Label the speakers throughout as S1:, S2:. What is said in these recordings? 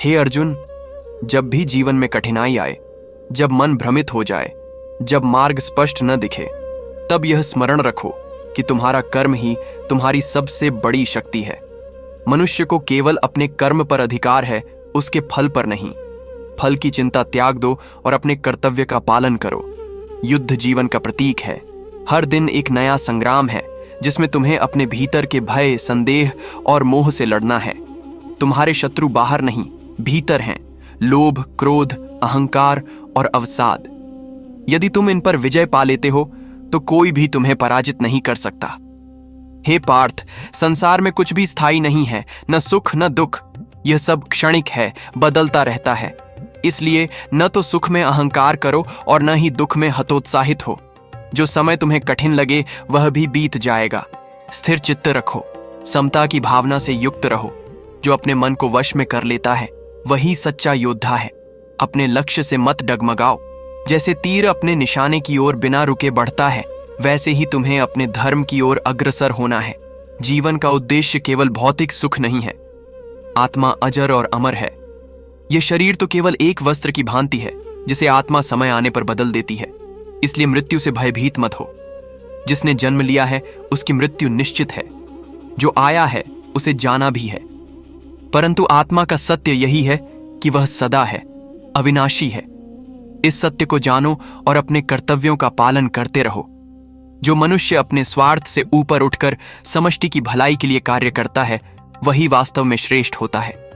S1: हे अर्जुन, जब भी जीवन में कठिनाई आए, जब मन भ्रमित हो जाए, जब मार्ग स्पष्ट न दिखे, तब यह स्मरण रखो कि तुम्हारा कर्म ही तुम्हारी सबसे बड़ी शक्ति है। मनुष्य को केवल अपने कर्म पर अधिकार है, उसके फल पर नहीं। फल की चिंता त्याग दो और अपने कर्तव्य का पालन करो। युद्ध जीवन का प्रतीक है। हर दिन एक नया संग्राम है जिसमें तुम्हें अपने भीतर के भय, संदेह और मोह से लड़ना है। तुम्हारे शत्रु बाहर नहीं, भीतर हैं। लोभ, क्रोध, अहंकार और अवसाद। यदि तुम इन पर विजय पा लेते हो तो कोई भी तुम्हें पराजित नहीं कर सकता। हे पार्थ, संसार में कुछ भी स्थायी नहीं है, न सुख न दुख। यह सब क्षणिक है, बदलता रहता है। इसलिए न तो सुख में अहंकार करो और न ही दुख में हतोत्साहित हो। जो समय तुम्हें कठिन लगे वह भी बीत जाएगा। स्थिर चित्त रखो, समता की भावना से युक्त रहो। जो अपने मन को वश में कर लेता है वही सच्चा योद्धा है। अपने लक्ष्य से मत डगमगाओ। जैसे तीर अपने निशाने की ओर बिना रुके बढ़ता है, वैसे ही तुम्हें अपने धर्म की ओर अग्रसर होना है। जीवन का उद्देश्य केवल भौतिक सुख नहीं है। आत्मा अजर और अमर है। यह शरीर तो केवल एक वस्त्र की भांति है जिसे आत्मा समय आने पर बदल देती है। इसलिए मृत्यु से भयभीत मत हो। जिसने जन्म लिया है उसकी मृत्यु निश्चित है। जो आया है उसे जाना भी है। परंतु आत्मा का सत्य यही है कि वह सदा है, अविनाशी है। इस सत्य को जानो और अपने कर्तव्यों का पालन करते रहो। जो मनुष्य अपने स्वार्थ से ऊपर उठकर समष्टि की भलाई के लिए कार्य करता है वही वास्तव में श्रेष्ठ होता है।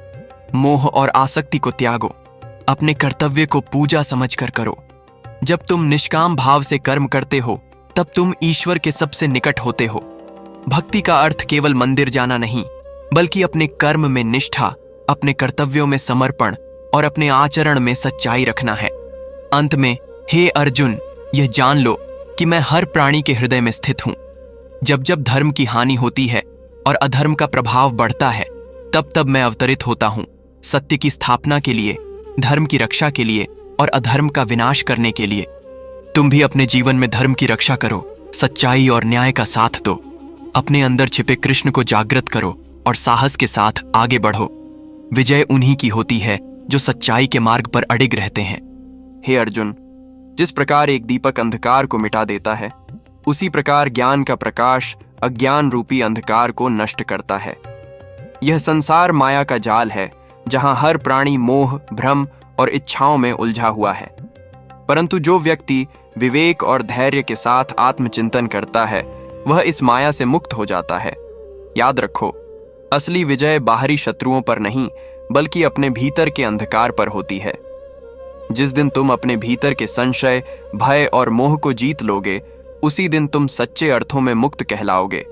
S1: मोह और आसक्ति को त्यागो। अपने कर्तव्य को पूजा समझकर करो। जब तुम निष्काम भाव से कर्म करते हो तब तुम ईश्वर के सबसे निकट होते हो। भक्ति का अर्थ केवल मंदिर जाना नहीं, बल्कि अपने कर्म में निष्ठा, अपने कर्तव्यों में समर्पण और अपने आचरण में सच्चाई रखना है। अंत में, हे अर्जुन, यह जान लो कि मैं हर प्राणी के हृदय में स्थित हूं। जब जब धर्म की हानि होती है और अधर्म का प्रभाव बढ़ता है, तब तब मैं अवतरित होता हूं, सत्य की स्थापना के लिए, धर्म की रक्षा के लिए और अधर्म का विनाश करने के लिए। तुम भी अपने जीवन में धर्म की रक्षा करो, सच्चाई और न्याय का साथ दो। अपने अंदर छिपे कृष्ण को जागृत करो और साहस के साथ आगे बढ़ो। विजय उन्हीं की होती है जो सच्चाई के मार्ग पर अडिग रहते हैं। हे अर्जुन, जिस प्रकार एक दीपक अंधकार को मिटा देता है, उसी प्रकार ज्ञान का प्रकाश अज्ञान रूपी अंधकार को नष्ट करता है। यह संसार माया का जाल है जहां हर प्राणी मोह, भ्रम और इच्छाओं में उलझा हुआ है। परंतु जो व्यक्ति विवेक और धैर्य के साथ आत्मचिंतन करता है वह इस माया से मुक्त हो जाता है। याद रखो, असली विजय बाहरी शत्रुओं पर नहीं बल्कि अपने भीतर के अंधकार पर होती है। जिस दिन तुम अपने भीतर के संशय, भय और मोह को जीत लोगे, उसी दिन तुम सच्चे अर्थों में मुक्त कहलाओगे।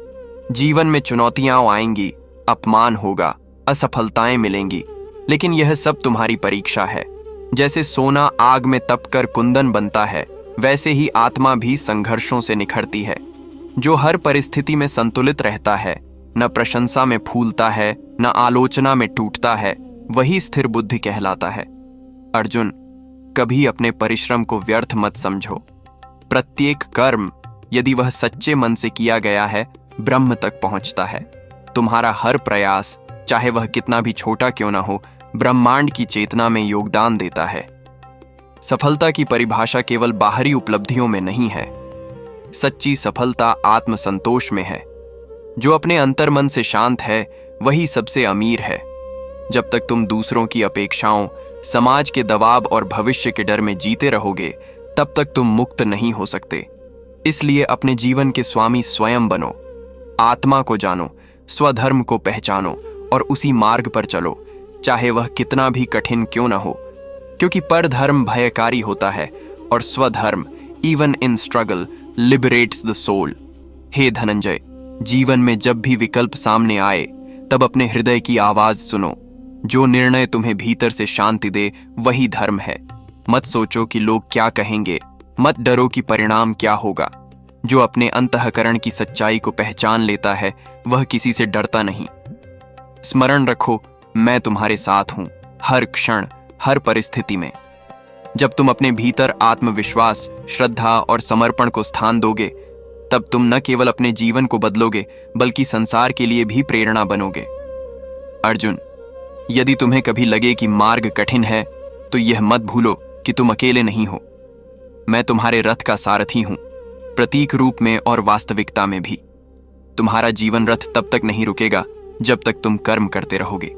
S1: जीवन में चुनौतियां आएंगी, अपमान होगा, असफलताएं मिलेंगी, लेकिन यह सब तुम्हारी परीक्षा है। जैसे सोना आग में तपकर कुंदन बनता है, वैसे ही आत्मा भी संघर्षों से निखरती है। जो हर परिस्थिति में संतुलित रहता है, न प्रशंसा में फूलता है, न आलोचना में टूटता है, वही स्थिर बुद्धि कहलाता है। अर्जुन, कभी अपने परिश्रम को व्यर्थ मत समझो। प्रत्येक कर्म, यदि वह सच्चे मन से किया गया है, ब्रह्म तक पहुंचता है। तुम्हारा हर प्रयास, चाहे वह कितना भी छोटा क्यों ना हो, ब्रह्मांड की चेतना में योगदान देता है। सफलता की परिभाषा केवल बाहरी उपलब्धियों में नहीं है। सच्ची सफलता आत्मसंतोष में है। जो अपने अंतर्मन से शांत है वही सबसे अमीर है। जब तक तुम दूसरों की अपेक्षाओं, समाज के दबाव और भविष्य के डर में जीते रहोगे, तब तक तुम मुक्त नहीं हो सकते। इसलिए अपने जीवन के स्वामी स्वयं बनो। आत्मा को जानो, स्वधर्म को पहचानो और उसी मार्ग पर चलो, चाहे वह कितना भी कठिन क्यों न हो। क्योंकि परधर्म भयकारी होता है और स्वधर्म, even in struggle, liberates the soul. हे धनंजय, जीवन में जब भी विकल्प सामने आए, तब अपने हृदय की आवाज सुनो। जो निर्णय तुम्हें भीतर से शांति दे वही धर्म है। मत सोचो कि लोग क्या कहेंगे, मत डरो कि परिणाम क्या होगा। जो अपने अंतःकरण की सच्चाई को पहचान लेता है वह किसी से डरता नहीं। स्मरण रखो, मैं तुम्हारे साथ हूं, हर क्षण, हर परिस्थिति में। जब तुम अपने भीतर आत्मविश्वास, श्रद्धा और समर्पण को स्थान दोगे, तब तुम न केवल अपने जीवन को बदलोगे बल्कि संसार के लिए भी प्रेरणा बनोगे। अर्जुन, यदि तुम्हें कभी लगे कि मार्ग कठिन है तो यह मत भूलो कि तुम अकेले नहीं हो। मैं तुम्हारे रथ का सारथी हूं, प्रतीक रूप में और वास्तविकता में भी। तुम्हारा जीवन रथ तब तक नहीं रुकेगा जब तक तुम कर्म करते रहोगे।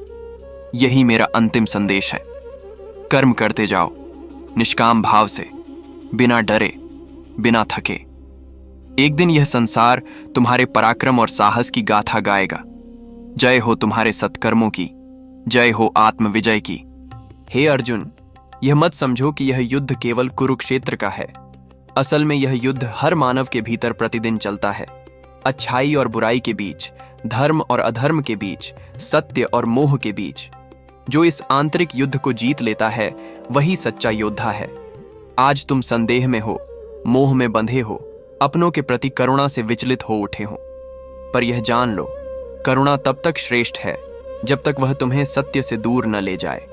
S1: यही मेरा अंतिम संदेश है। कर्म करते जाओ, निष्काम भाव से, बिना डरे, बिना थके। एक दिन यह संसार तुम्हारे पराक्रम और साहस की गाथा गाएगा। जय हो तुम्हारे सत्कर्मों की, जय हो आत्मविजय की। हे अर्जुन, यह मत समझो कि यह युद्ध केवल कुरुक्षेत्र का है। असल में यह युद्ध हर मानव के भीतर प्रतिदिन चलता है। अच्छाई और बुराई के बीच, धर्म और अधर्म के बीच, सत्य और मोह के बीच। जो इस आंतरिक युद्ध को जीत लेता है वही सच्चा योद्धा है। आज तुम संदेह में हो, मोह में बंधे हो, अपनों के प्रति करुणा से विचलित हो उठे हो। पर यह जान लो, करुणा तब तक श्रेष्ठ है जब तक वह तुम्हें सत्य से दूर न ले जाए।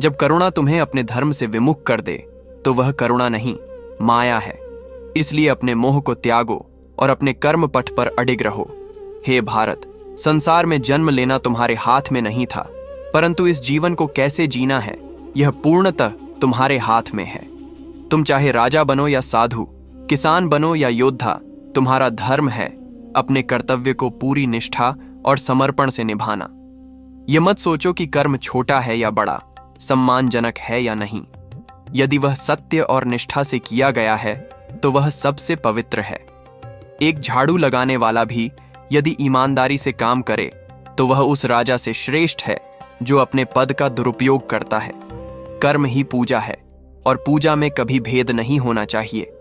S1: जब करुणा तुम्हें अपने धर्म से विमुख कर दे तो वह करुणा नहीं, माया है। इसलिए अपने मोह को त्यागो और अपने कर्म पथ पर अडिग रहो। हे भारत, संसार में जन्म लेना तुम्हारे हाथ में नहीं था, परंतु इस जीवन को कैसे जीना है यह पूर्णतः तुम्हारे हाथ में है। तुम चाहे राजा बनो या साधु, किसान बनो या योद्धा, तुम्हारा धर्म है अपने कर्तव्य को पूरी निष्ठा और समर्पण से निभाना। यह मत सोचो कि कर्म छोटा है या बड़ा, सम्मानजनक है या नहीं। यदि वह सत्य और निष्ठा से किया गया है तो वह सबसे पवित्र है। एक झाड़ू लगाने वाला भी यदि ईमानदारी से काम करे तो वह उस राजा से श्रेष्ठ है जो अपने पद का दुरुपयोग करता है। कर्म ही पूजा है और पूजा में कभी भेद नहीं होना चाहिए।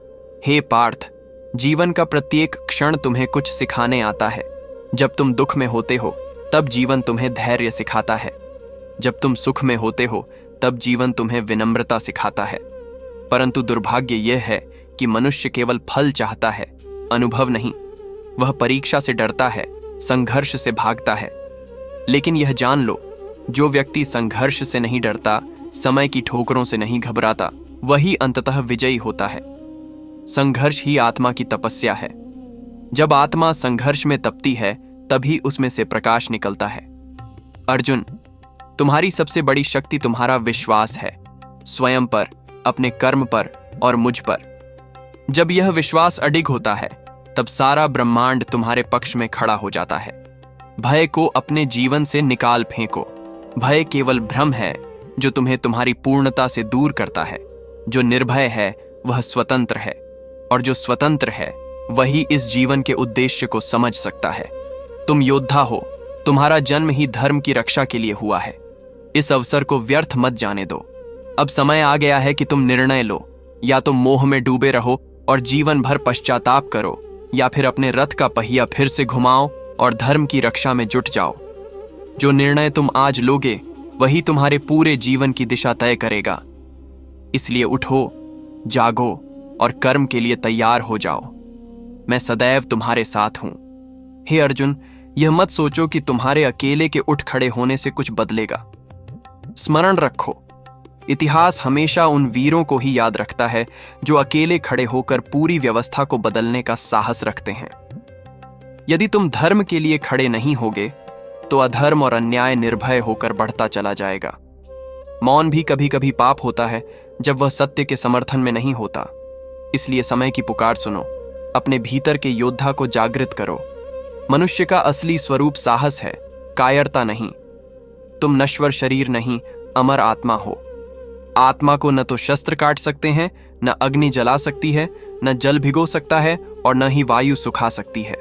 S1: हे पार्थ, जीवन का प्रत्येक क्षण तुम्हें कुछ सिखाने आता है। जब तुम दुख में होते हो तब जीवन तुम्हें धैर्य सिखाता है। जब तुम सुख में होते हो तब जीवन तुम्हें विनम्रता सिखाता है। परंतु दुर्भाग्य यह है कि मनुष्य केवल फल चाहता है, अनुभव नहीं। वह परीक्षा से डरता है, संघर्ष से भागता है। लेकिन यह जान लो, जो व्यक्ति संघर्ष से नहीं डरता, समय की ठोकरों से नहीं घबराता, वही अंततः विजयी होता है। संघर्ष ही आत्मा की तपस्या है। जब आत्मा संघर्ष में तपती है तभी उसमें से प्रकाश निकलता है। अर्जुन, तुम्हारी सबसे बड़ी शक्ति तुम्हारा विश्वास है, स्वयं पर, अपने कर्म पर और मुझ पर। जब यह विश्वास अडिग होता है तब सारा ब्रह्मांड तुम्हारे पक्ष में खड़ा हो जाता है। भय को अपने जीवन से निकाल फेंको। भय केवल भ्रम है जो तुम्हें तुम्हारी पूर्णता से दूर करता है। जो निर्भय है वह स्वतंत्र है, और जो स्वतंत्र है वही इस जीवन के उद्देश्य को समझ सकता है। तुम योद्धा हो, तुम्हारा जन्म ही धर्म की रक्षा के लिए हुआ है। इस अवसर को व्यर्थ मत जाने दो। अब समय आ गया है कि तुम निर्णय लो। या तो मोह में डूबे रहो और जीवन भर पश्चाताप करो, या फिर अपने रथ का पहिया फिर से घुमाओ और धर्म की रक्षा में जुट जाओ। जो निर्णय तुम आज लोगे वही तुम्हारे पूरे जीवन की दिशा तय करेगा। इसलिए उठो, जागो और कर्म के लिए तैयार हो जाओ। मैं सदैव तुम्हारे साथ हूं। हे अर्जुन, यह मत सोचो कि तुम्हारे अकेले के उठ खड़े होने से कुछ बदलेगा। स्मरण रखो, इतिहास हमेशा उन वीरों को ही याद रखता है जो अकेले खड़े होकर पूरी व्यवस्था को बदलने का साहस रखते हैं। यदि तुम धर्म के लिए खड़े नहीं होगे तो अधर्म और अन्याय निर्भय होकर बढ़ता चला जाएगा। मौन भी कभी कभी पाप होता है जब वह सत्य के समर्थन में नहीं होता। इसलिए समय की पुकार सुनो, अपने भीतर के योद्धा को जागृत करो। मनुष्य का असली स्वरूप साहस है, कायरता नहीं। तुम नश्वर शरीर नहीं, अमर आत्मा हो। आत्मा को न तो शस्त्र काट सकते हैं, न अग्नि जला सकती है, न जल भिगो सकता है और न ही वायु सुखा सकती है।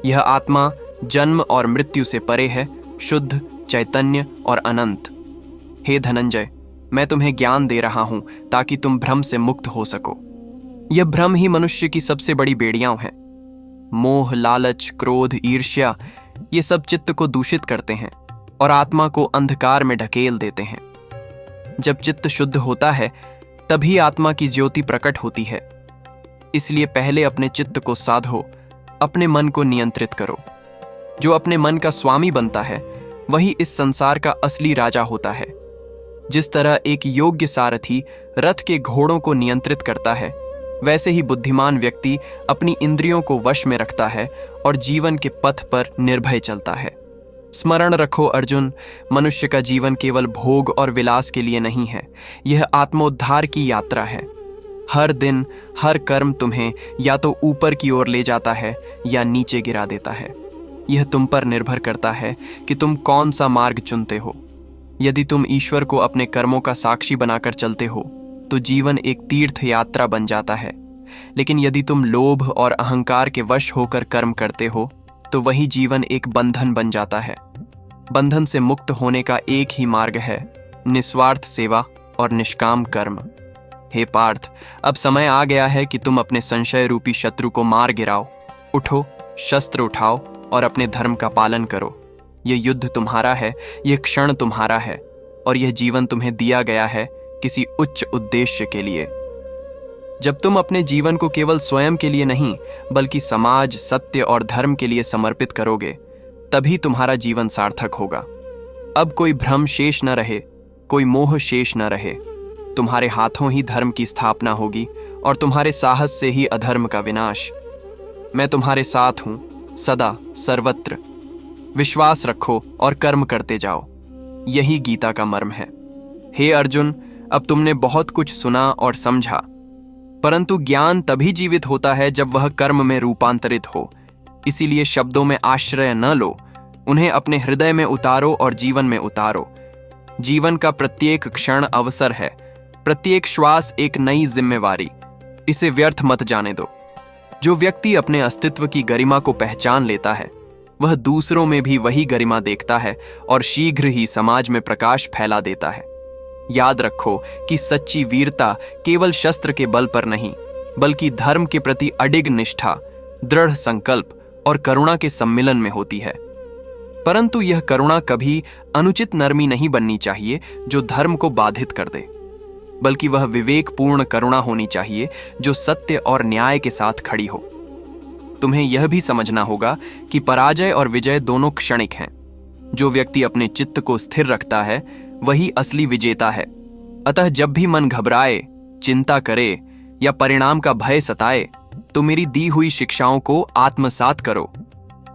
S1: यह आत्मा जन्म और मृत्यु से परे है, शुद्ध, चैतन्य और अनंत। हे धनंजय, मैं तुम्हें ज्ञान दे रहा हूं ताकि तुम भ्रम से मुक्त हो सको। यह भ्रम ही मनुष्य की सबसे बड़ी बेड़ियां हैं। मोह, लालच, क्रोध, ईर्ष्या, ये सब चित्त को दूषित करते हैं और आत्मा को अंधकार में ढकेल देते हैं। जब चित्त शुद्ध होता है तभी आत्मा की ज्योति प्रकट होती है। इसलिए पहले अपने चित्त को साधो, अपने मन को नियंत्रित करो। जो अपने मन का स्वामी बनता है वही इस संसार का असली राजा होता है। जिस तरह एक योग्य सारथी रथ के घोड़ों को नियंत्रित करता है, वैसे ही बुद्धिमान व्यक्ति अपनी इंद्रियों को वश में रखता है और जीवन के पथ पर निर्भय चलता है। स्मरण रखो अर्जुन, मनुष्य का जीवन केवल भोग और विलास के लिए नहीं है। यह आत्मोद्धार की यात्रा है। हर दिन हर कर्म तुम्हें या तो ऊपर की ओर ले जाता है या नीचे गिरा देता है। यह तुम पर निर्भर करता है कि तुम कौन सा मार्ग चुनते हो। यदि तुम ईश्वर को अपने कर्मों का साक्षी बनाकर चलते हो तो जीवन एक तीर्थ यात्रा बन जाता है। लेकिन यदि तुम लोभ और अहंकार के वश होकर कर्म करते हो तो वही जीवन एक बंधन बन जाता है। बंधन से मुक्त होने का एक ही मार्ग है, निस्वार्थ सेवा और निष्काम कर्म। हे पार्थ, अब समय आ गया है कि तुम अपने संशय रूपी शत्रु को मार गिराओ। उठो, शस्त्र उठाओ और अपने धर्म का पालन करो। यह युद्ध तुम्हारा है, यह क्षण तुम्हारा है और यह जीवन तुम्हें दिया गया है किसी उच्च उद्देश्य के लिए। जब तुम अपने जीवन को केवल स्वयं के लिए नहीं बल्कि समाज, सत्य और धर्म के लिए समर्पित करोगे, तभी तुम्हारा जीवन सार्थक होगा। अब कोई भ्रम शेष न रहे, कोई मोह शेष न रहे। तुम्हारे हाथों ही धर्म की स्थापना होगी और तुम्हारे साहस से ही अधर्म का विनाश। मैं तुम्हारे साथ हूं, सदा सर्वत्र। विश्वास रखो और कर्म करते जाओ। यही गीता का मर्म है। हे अर्जुन, अब तुमने बहुत कुछ सुना और समझा, परंतु ज्ञान तभी जीवित होता है जब वह कर्म में रूपांतरित हो। इसीलिए शब्दों में आश्रय न लो, उन्हें अपने हृदय में उतारो और जीवन में उतारो। जीवन का प्रत्येक क्षण अवसर है, प्रत्येक श्वास एक नई जिम्मेवारी। इसे व्यर्थ मत जाने दो। जो व्यक्ति अपने अस्तित्व की गरिमा को पहचान लेता है, वह दूसरों में भी वही गरिमा देखता है और शीघ्र ही समाज में प्रकाश फैला देता है। याद रखो कि सच्ची वीरता केवल शस्त्र के बल पर नहीं, बल्कि धर्म के प्रति अडिग निष्ठा, दृढ़ संकल्प और करुणा के सम्मिलन में होती है। परंतु यह करुणा कभी अनुचित नरमी नहीं बननी चाहिए जो धर्म को बाधित कर दे, बल्कि वह विवेकपूर्ण करुणा होनी चाहिए जो सत्य और न्याय के साथ खड़ी हो। तुम्हें यह भी समझना होगा कि पराजय और विजय दोनों क्षणिक हैं। जो व्यक्ति अपने चित्त को स्थिर रखता है वही असली विजेता है। अतः जब भी मन घबराए, चिंता करे या परिणाम का भय सताए तो मेरी दी हुई शिक्षाओं को आत्मसात करो।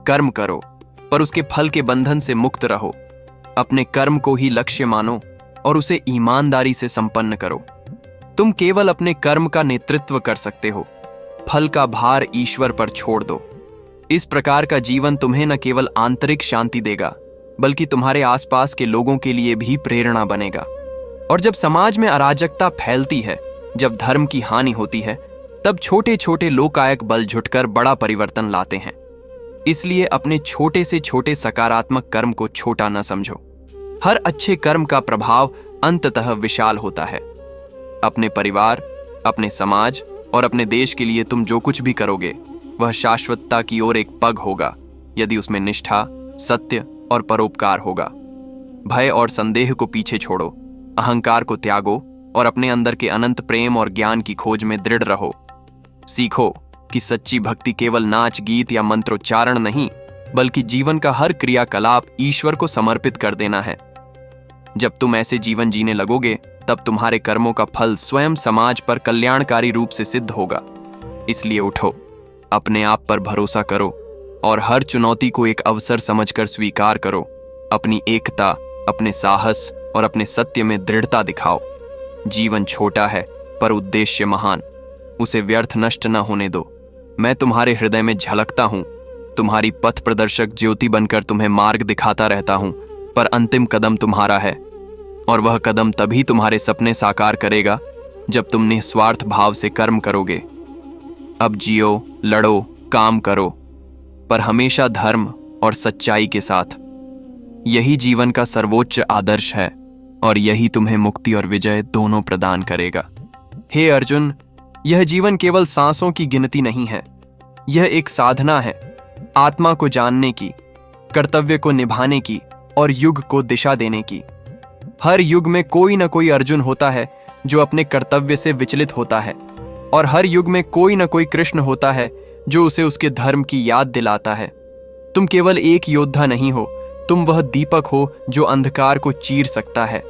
S1: कर्म करो पर उसके फल के बंधन से मुक्त रहो। अपने कर्म को ही लक्ष्य मानो और उसे ईमानदारी से संपन्न करो। तुम केवल अपने कर्म का नेतृत्व कर सकते हो, फल का भार ईश्वर पर छोड़ दो। इस प्रकार का जीवन तुम्हें न केवल आंतरिक शांति देगा बल्कि तुम्हारे आसपास के लोगों के लिए भी प्रेरणा बनेगा। और जब समाज में अराजकता फैलती है, जब धर्म की हानि होती है, तब छोटे छोटे लोकायक बल जुटकर बड़ा परिवर्तन लाते हैं। इसलिए अपने छोटे से छोटे सकारात्मक कर्म को छोटा न समझो। हर अच्छे कर्म का प्रभाव अंततः विशाल होता है। अपने परिवार, अपने समाज और अपने देश के लिए तुम जो कुछ भी करोगे वह शाश्वतता की ओर एक पग होगा, यदि उसमें निष्ठा, सत्य और परोपकार होगा। भय और संदेह को पीछे छोड़ो, अहंकार को त्यागो और अपने अंदर के अनंत प्रेम और ज्ञान की खोज में दृढ़ रहो। सीखो कि सच्ची भक्ति केवल नाच, गीत या मंत्रोच्चारण नहीं, बल्कि जीवन का हर क्रियाकलाप ईश्वर को समर्पित कर देना है। जब तुम ऐसे जीवन जीने लगोगे तब तुम्हारे कर्मों का फल स्वयं समाज पर कल्याणकारी रूप से सिद्ध होगा। इसलिए उठो, अपने आप पर भरोसा करो और हर चुनौती को एक अवसर समझकर स्वीकार करो। अपनी एकता, अपने साहस और अपने सत्य में दृढ़ता दिखाओ। जीवन छोटा है पर उद्देश्य महान, उसे व्यर्थ नष्ट न होने दो। मैं तुम्हारे हृदय में झलकता हूँ, तुम्हारी पथ प्रदर्शक ज्योति बनकर तुम्हें मार्ग दिखाता रहता हूँ, पर अंतिम कदम तुम्हारा है और वह कदम तभी तुम्हारे सपने साकार करेगा जब तुम निस्वार्थ भाव से कर्म करोगे। अब जियो, लड़ो, काम करो, पर हमेशा धर्म और सच्चाई के साथ। यही जीवन का सर्वोच्च आदर्श है और यही तुम्हें मुक्ति और विजय दोनों प्रदान करेगा। हे अर्जुन, यह जीवन केवल सांसों की गिनती नहीं है, यह एक साधना है, आत्मा को जानने की, कर्तव्य को निभाने की और युग को दिशा देने की। हर युग में कोई न कोई अर्जुन होता है जो अपने कर्तव्य से विचलित होता है, और हर युग में कोई न कोई कृष्ण होता है जो उसे उसके धर्म की याद दिलाता है। तुम केवल एक योद्धा नहीं हो, तुम वह दीपक हो जो अंधकार को चीर सकता है।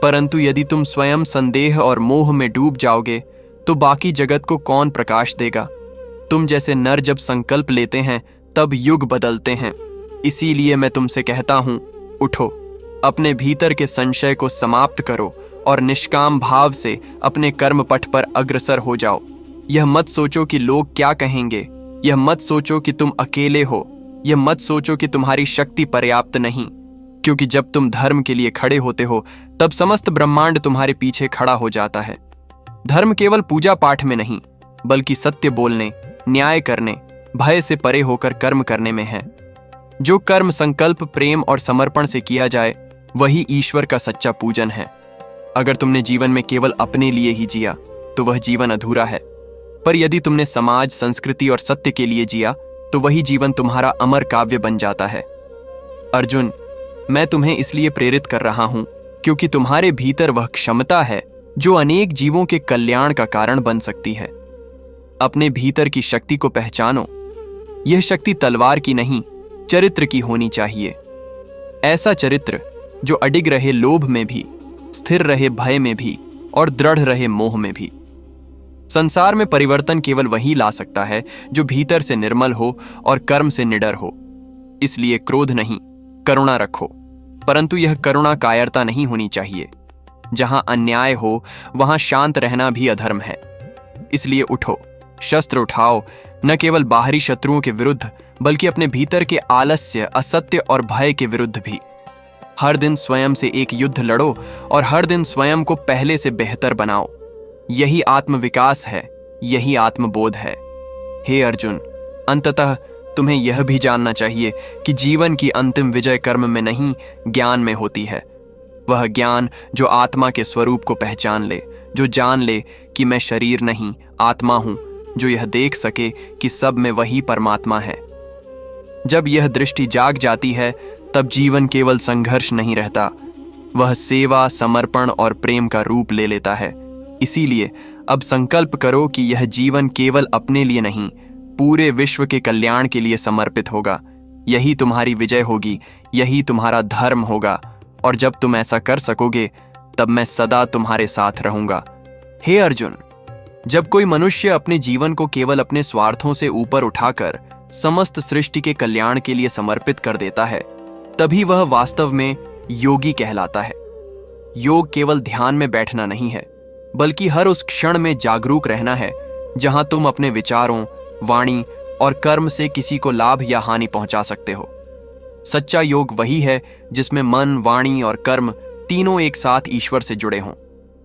S1: परंतु यदि तुम स्वयं संदेह और मोह में डूब जाओगे तो बाकी जगत को कौन प्रकाश देगा। तुम जैसे नर जब संकल्प लेते हैं तब युग बदलते हैं। इसीलिए मैं तुमसे कहता हूं, उठो, अपने भीतर के संशय को समाप्त करो और निष्काम भाव से अपने कर्म पथ पर अग्रसर हो जाओ। यह मत सोचो कि लोग क्या कहेंगे, यह मत सोचो कि तुम अकेले हो, यह मत सोचो कि तुम्हारी शक्ति पर्याप्त नहीं, क्योंकि जब तुम धर्म के लिए खड़े होते हो तब समस्त ब्रह्मांड तुम्हारे पीछे खड़ा हो जाता है। धर्म केवल पूजा पाठ में नहीं, बल्कि सत्य बोलने, न्याय करने, भय से परे होकर कर्म करने में है। जो कर्म संकल्प, प्रेम और समर्पण से किया जाए वही ईश्वर का सच्चा पूजन है। अगर तुमने जीवन में केवल अपने लिए ही जिया तो वह जीवन अधूरा है, पर यदि तुमने समाज, संस्कृति और सत्य के लिए जिया तो वही जीवन तुम्हारा अमर काव्य बन जाता है। अर्जुन, मैं तुम्हें इसलिए प्रेरित कर रहा हूं क्योंकि तुम्हारे भीतर वह क्षमता है जो अनेक जीवों के कल्याण का कारण बन सकती है। अपने भीतर की शक्ति को पहचानो। यह शक्ति तलवार की नहीं, चरित्र की होनी चाहिए। ऐसा चरित्र जो अडिग रहे लोभ में भी, स्थिर रहे भय में भी और दृढ़ रहे मोह में भी। संसार में परिवर्तन केवल वही ला सकता है जो भीतर से निर्मल हो और कर्म से निडर हो। इसलिए क्रोध नहीं, करुणा रखो, परंतु यह करुणा कायरता नहीं होनी चाहिए। जहां अन्याय हो वहां शांत रहना भी अधर्म है। इसलिए उठो, शस्त्र उठाओ, न केवल बाहरी शत्रुओं के विरुद्ध बल्कि अपने भीतर के आलस्य, असत्य और भय के विरुद्ध भी। हर दिन स्वयं से एक युद्ध लड़ो और हर दिन स्वयं को पहले से बेहतर बनाओ। यही आत्मविकास है, यही आत्मबोध है। हे अर्जुन, अंततः तुम्हें यह भी जानना चाहिए कि जीवन की अंतिम विजय कर्म में नहीं, ज्ञान में होती है। वह ज्ञान जो आत्मा के स्वरूप को पहचान ले, जो जान ले कि मैं शरीर नहीं, आत्मा हूं, जो यह देख सके कि सब में वही परमात्मा है। जब यह दृष्टि जाग जाती है तब जीवन केवल संघर्ष नहीं रहता, वह सेवा, समर्पण और प्रेम का रूप ले लेता है। इसीलिए अब संकल्प करो कि यह जीवन केवल अपने लिए नहीं, पूरे विश्व के कल्याण के लिए समर्पित होगा। यही तुम्हारी विजय होगी, यही तुम्हारा धर्म होगा। और जब तुम ऐसा कर सकोगे तब मैं सदा तुम्हारे साथ रहूंगा। हे अर्जुन, जब कोई मनुष्य अपने जीवन को केवल अपने स्वार्थों से ऊपर उठाकर समस्त सृष्टि के कल्याण के लिए समर्पित कर देता है, तभी वह वास्तव में योगी कहलाता है। योग केवल ध्यान में बैठना नहीं है, बल्कि हर उस क्षण में जागरूक रहना है जहां तुम अपने विचारों, वाणी और कर्म से किसी को लाभ या हानि पहुंचा सकते हो। सच्चा योग वही है जिसमें मन, वाणी और कर्म तीनों एक साथ ईश्वर से जुड़े हों।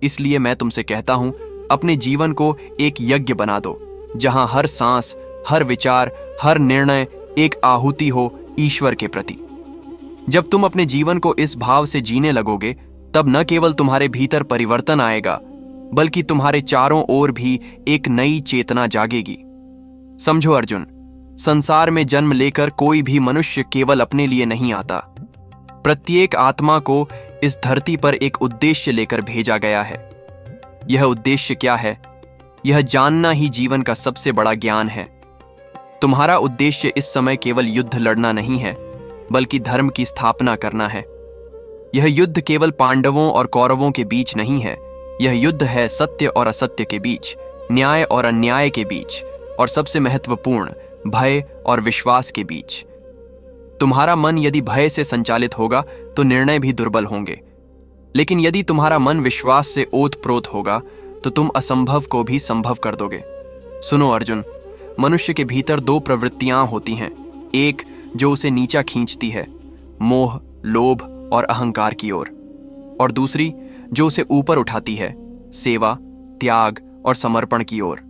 S1: इसलिए मैं तुमसे कहता हूं, अपने जीवन को एक यज्ञ बना दो, जहां हर सांस, हर विचार, हर निर्णय एक आहुति हो ईश्वर के प्रति। जब तुम अपने जीवन को इस भाव से जीने लगोगे, तब न केवल तुम्हारे भीतर परिवर्तन आएगा, बल्कि तुम्हारे चारों ओर भी एक नई चेतना जागेगी। समझो अर्जुन, संसार में जन्म लेकर कोई भी मनुष्य केवल अपने लिए नहीं आता। प्रत्येक आत्मा को इस धरती पर एक उद्देश्य लेकर भेजा गया है। यह उद्देश्य क्या है? यह जानना ही जीवन का सबसे बड़ा ज्ञान है। तुम्हारा उद्देश्य इस समय केवल युद्ध लड़ना नहीं है, बल्कि धर्म की स्थापना करना है। यह युद्ध केवल पांडवों और कौरवों के बीच नहीं है, यह युद्ध है सत्य और असत्य के बीच, न्याय और अन्याय के बीच, और सबसे महत्वपूर्ण, भय और विश्वास के बीच। तुम्हारा मन यदि भय से संचालित होगा तो निर्णय भी दुर्बल होंगे, लेकिन यदि तुम्हारा मन विश्वास से ओतप्रोत होगा तो तुम असंभव को भी संभव कर दोगे। सुनो अर्जुन, मनुष्य के भीतर दो प्रवृत्तियां होती हैं। एक जो उसे नीचा खींचती है, मोह, लोभ और अहंकार की ओर, और दूसरी जो उसे ऊपर उठाती है, सेवा, त्याग और समर्पण की ओर।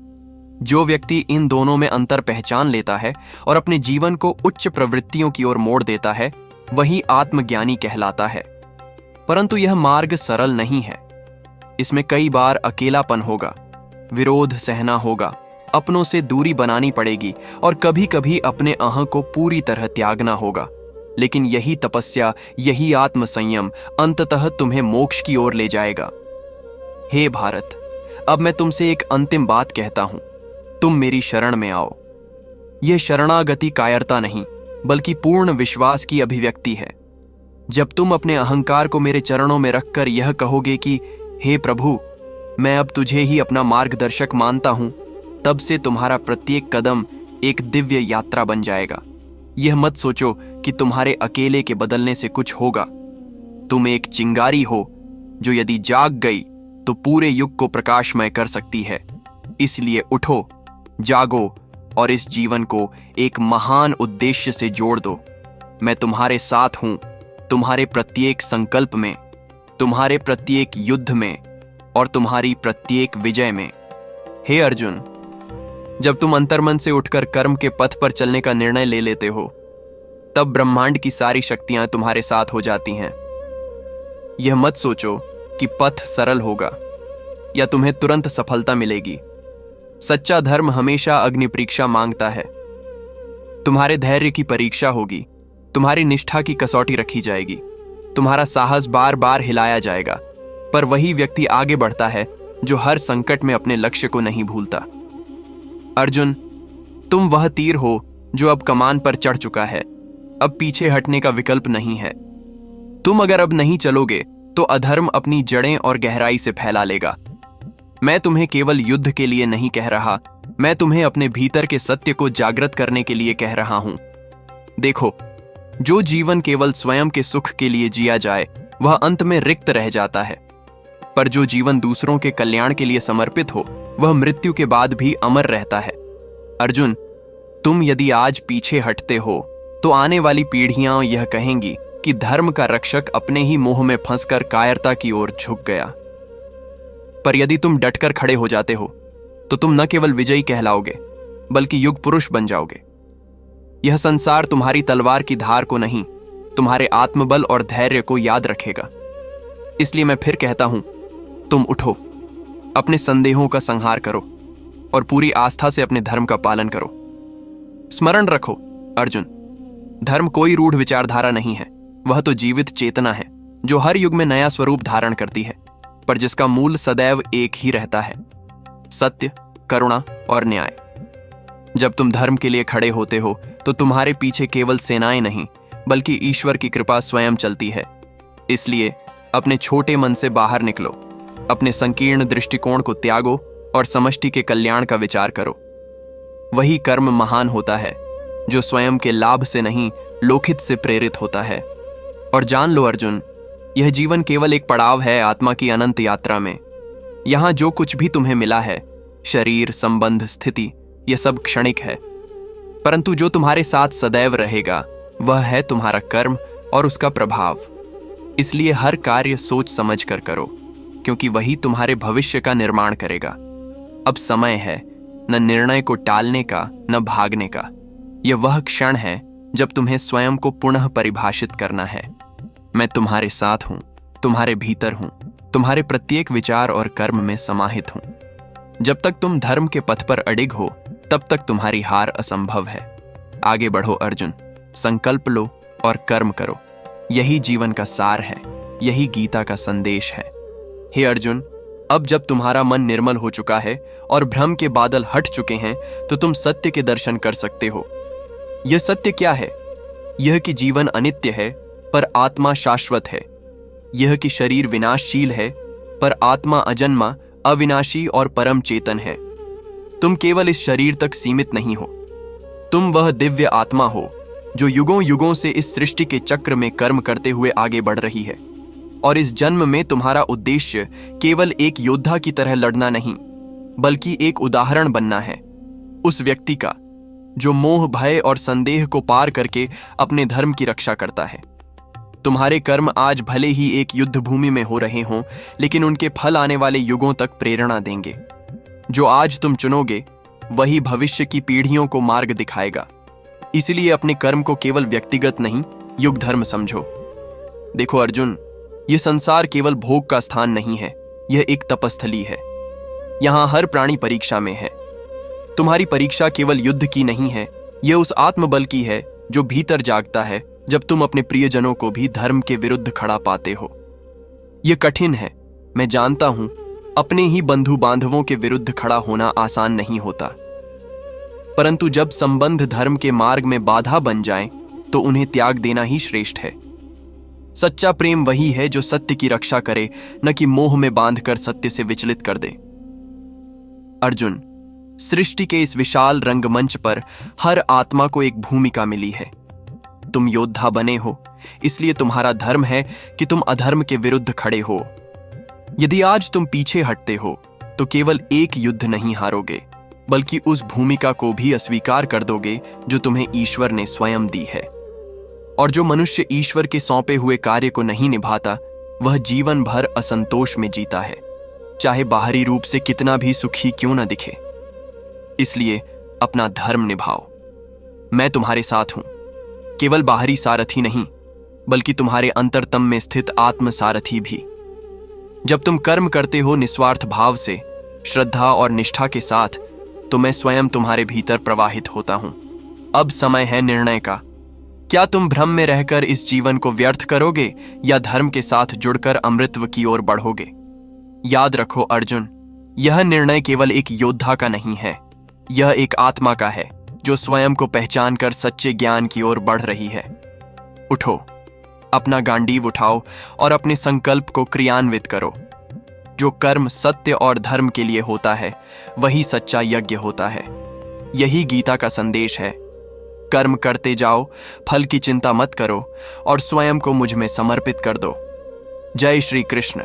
S1: जो व्यक्ति इन दोनों में अंतर पहचान लेता है और अपने जीवन को उच्च प्रवृत्तियों की ओर मोड़ देता है, वही आत्मज्ञानी कहलाता है। परंतु यह मार्ग सरल नहीं है। इसमें कई बार अकेलापन होगा, विरोध सहना होगा, अपनों से दूरी बनानी पड़ेगी और कभी कभी अपने अहं को पूरी तरह त्यागना होगा। लेकिन यही तपस्या, यही आत्मसंयम अंततः तुम्हें मोक्ष की ओर ले जाएगा। हे भारत, अब मैं तुमसे एक अंतिम बात कहता हूं, तुम मेरी शरण में आओ। यह शरणागति कायरता नहीं, बल्कि पूर्ण विश्वास की अभिव्यक्ति है। जब तुम अपने अहंकार को मेरे चरणों में रखकर यह कहोगे कि हे प्रभु, मैं अब तुझे ही अपना मार्गदर्शक मानता हूं, तब से तुम्हारा प्रत्येक कदम एक दिव्य यात्रा बन जाएगा। यह मत सोचो कि तुम्हारे अकेले के बदलने से कुछ होगा। तुम एक चिंगारी हो जो यदि जाग गई तो पूरे युग को प्रकाशमय कर सकती है। इसलिए उठो, जागो और इस जीवन को एक महान उद्देश्य से जोड़ दो। मैं तुम्हारे साथ हूं, तुम्हारे प्रत्येक संकल्प में, तुम्हारे प्रत्येक युद्ध में और तुम्हारी प्रत्येक विजय में। हे अर्जुन, जब तुम अंतर्मन से उठकर कर्म के पथ पर चलने का निर्णय ले लेते हो, तब ब्रह्मांड की सारी शक्तियां तुम्हारे साथ हो जाती हैं। यह मत सोचो कि पथ सरल होगा या तुम्हें तुरंत सफलता मिलेगी। सच्चा धर्म हमेशा अग्नि परीक्षा मांगता है। तुम्हारे धैर्य की परीक्षा होगी, तुम्हारी निष्ठा की कसौटी रखी जाएगी, तुम्हारा साहस बार बार हिलाया जाएगा। पर वही व्यक्ति आगे बढ़ता है जो हर संकट में अपने लक्ष्य को नहीं भूलता। अर्जुन, तुम वह तीर हो जो अब कमान पर चढ़ चुका है। अब पीछे हटने का विकल्प नहीं है। तुम अगर अब नहीं चलोगे तो अधर्म अपनी जड़ें और गहराई से फैला लेगा। मैं तुम्हें केवल युद्ध के लिए नहीं कह रहा, मैं तुम्हें अपने भीतर के सत्य को जागृत करने के लिए कह रहा हूं। देखो, जो जीवन केवल स्वयं के सुख के लिए जिया जाए वह अंत में रिक्त रह जाता है, पर जो जीवन दूसरों के कल्याण के लिए समर्पित हो वह मृत्यु के बाद भी अमर रहता है। अर्जुन, तुम यदि आज पीछे हटते हो तो आने वाली पीढ़ियां यह कहेंगी कि धर्म का रक्षक अपने ही मोह में फंसकर कायरता की ओर झुक गया। पर यदि तुम डटकर खड़े हो जाते हो तो तुम न केवल विजयी कहलाओगे बल्कि युग पुरुष बन जाओगे। यह संसार तुम्हारी तलवार की धार को नहीं, तुम्हारे आत्मबल और धैर्य को याद रखेगा। इसलिए मैं फिर कहता हूं, तुम उठो, अपने संदेहों का संहार करो और पूरी आस्था से अपने धर्म का पालन करो। स्मरण रखो अर्जुन, धर्म कोई रूढ़ विचारधारा नहीं है, वह तो जीवित चेतना है जो हर युग में नया स्वरूप धारण करती है, पर जिसका मूल सदैव एक ही रहता है, सत्य, करुणा और न्याय। जब तुम धर्म के लिए खड़े होते हो तो तुम्हारे पीछे केवल सेनाएं नहीं बल्कि ईश्वर की कृपा स्वयं चलती है। इसलिए अपने छोटे मन से बाहर निकलो, अपने संकीर्ण दृष्टिकोण को त्यागो और समष्टि के कल्याण का विचार करो। वही कर्म महान होता है जो स्वयं के लाभ से नहीं लोकहित से प्रेरित होता है। और जान लो अर्जुन, यह जीवन केवल एक पड़ाव है आत्मा की अनंत यात्रा में। यहां जो कुछ भी तुम्हें मिला है, शरीर, संबंध, स्थिति, यह सब क्षणिक है, परंतु जो तुम्हारे साथ सदैव रहेगा वह है तुम्हारा कर्म और उसका प्रभाव। इसलिए हर कार्य सोच समझ कर करो, क्योंकि वही तुम्हारे भविष्य का निर्माण करेगा। अब समय है न निर्णय को टालने का, न भागने का। यह वह क्षण है जब तुम्हें स्वयं को पुनः परिभाषित करना है। मैं तुम्हारे साथ हूं, तुम्हारे भीतर हूं, तुम्हारे प्रत्येक विचार और कर्म में समाहित हूं। जब तक तुम धर्म के पथ पर अडिग हो तब तक तुम्हारी हार असंभव है। आगे बढ़ो अर्जुन, संकल्प लो और कर्म करो। यही जीवन का सार है, यही गीता का संदेश है। हे अर्जुन, अब जब तुम्हारा मन निर्मल हो चुका है और भ्रम के बादल हट चुके हैं तो तुम सत्य के दर्शन कर सकते हो। यह सत्य क्या है? यह कि जीवन अनित्य है पर आत्मा शाश्वत है। यह कि शरीर विनाशशील है पर आत्मा अजन्मा, अविनाशी और परम चेतन है। तुम केवल इस शरीर तक सीमित नहीं हो, तुम वह दिव्य आत्मा हो जो युगों युगों से इस सृष्टि के चक्र में कर्म करते हुए आगे बढ़ रही है। और इस जन्म में तुम्हारा उद्देश्य केवल एक योद्धा की तरह लड़ना नहीं बल्कि एक उदाहरण बनना है, उस व्यक्ति का जो मोह, भय और संदेह को पार करके अपने धर्म की रक्षा करता है। तुम्हारे कर्म आज भले ही एक युद्ध भूमि में हो रहे हों, लेकिन उनके फल आने वाले युगों तक प्रेरणा देंगे। जो आज तुम चुनोगे वही भविष्य की पीढ़ियों को मार्ग दिखाएगा। इसलिए अपने कर्म को केवल व्यक्तिगत नहीं, युग धर्म समझो। देखो अर्जुन, यह संसार केवल भोग का स्थान नहीं है, यह एक तपस्थली है। यहां हर प्राणी परीक्षा में है। तुम्हारी परीक्षा केवल युद्ध की नहीं है, यह उस आत्मबल की है जो भीतर जागता है जब तुम अपने प्रियजनों को भी धर्म के विरुद्ध खड़ा पाते हो। यह कठिन है, मैं जानता हूं। अपने ही बंधु बांधवों के विरुद्ध खड़ा होना आसान नहीं होता, परंतु जब संबंध धर्म के मार्ग में बाधा बन जाए तो उन्हें त्याग देना ही श्रेष्ठ है। सच्चा प्रेम वही है जो सत्य की रक्षा करे, न कि मोह में बांधकर सत्य से विचलित कर दे। अर्जुन, सृष्टि के इस विशाल रंगमंच पर हर आत्मा को एक भूमिका मिली है। तुम योद्धा बने हो, इसलिए तुम्हारा धर्म है कि तुम अधर्म के विरुद्ध खड़े हो। यदि आज तुम पीछे हटते हो तो केवल एक युद्ध नहीं हारोगे, बल्कि उस भूमिका को भी अस्वीकार कर दोगे जो तुम्हें ईश्वर ने स्वयं दी है। और जो मनुष्य ईश्वर के सौंपे हुए कार्य को नहीं निभाता, वह जीवन भर असंतोष में जीता है, चाहे बाहरी रूप से कितना भी सुखी क्यों न दिखे। इसलिए अपना धर्म निभाओ। मैं तुम्हारे साथ हूं, केवल बाहरी सारथी नहीं, बल्कि तुम्हारे अंतरतम में स्थित आत्म सारथी भी। जब तुम कर्म करते हो निस्वार्थ भाव से, श्रद्धा और निष्ठा के साथ, तो मैं स्वयं तुम्हारे भीतर प्रवाहित होता हूं। अब समय है निर्णय का। क्या तुम भ्रम में रहकर इस जीवन को व्यर्थ करोगे या धर्म के साथ जुड़कर अमृतत्व की ओर बढ़ोगे? याद रखो अर्जुन, यह निर्णय केवल एक योद्धा का नहीं है, यह एक आत्मा का है जो स्वयं को पहचान कर सच्चे ज्ञान की ओर बढ़ रही है। उठो, अपना गांडीव उठाओ और अपने संकल्प को क्रियान्वित करो। जो कर्म सत्य और धर्म के लिए होता है, वही सच्चा यज्ञ होता है। यही गीता का संदेश है। कर्म करते जाओ, फल की चिंता मत करो और स्वयं को मुझ में समर्पित कर दो। जय श्री कृष्ण।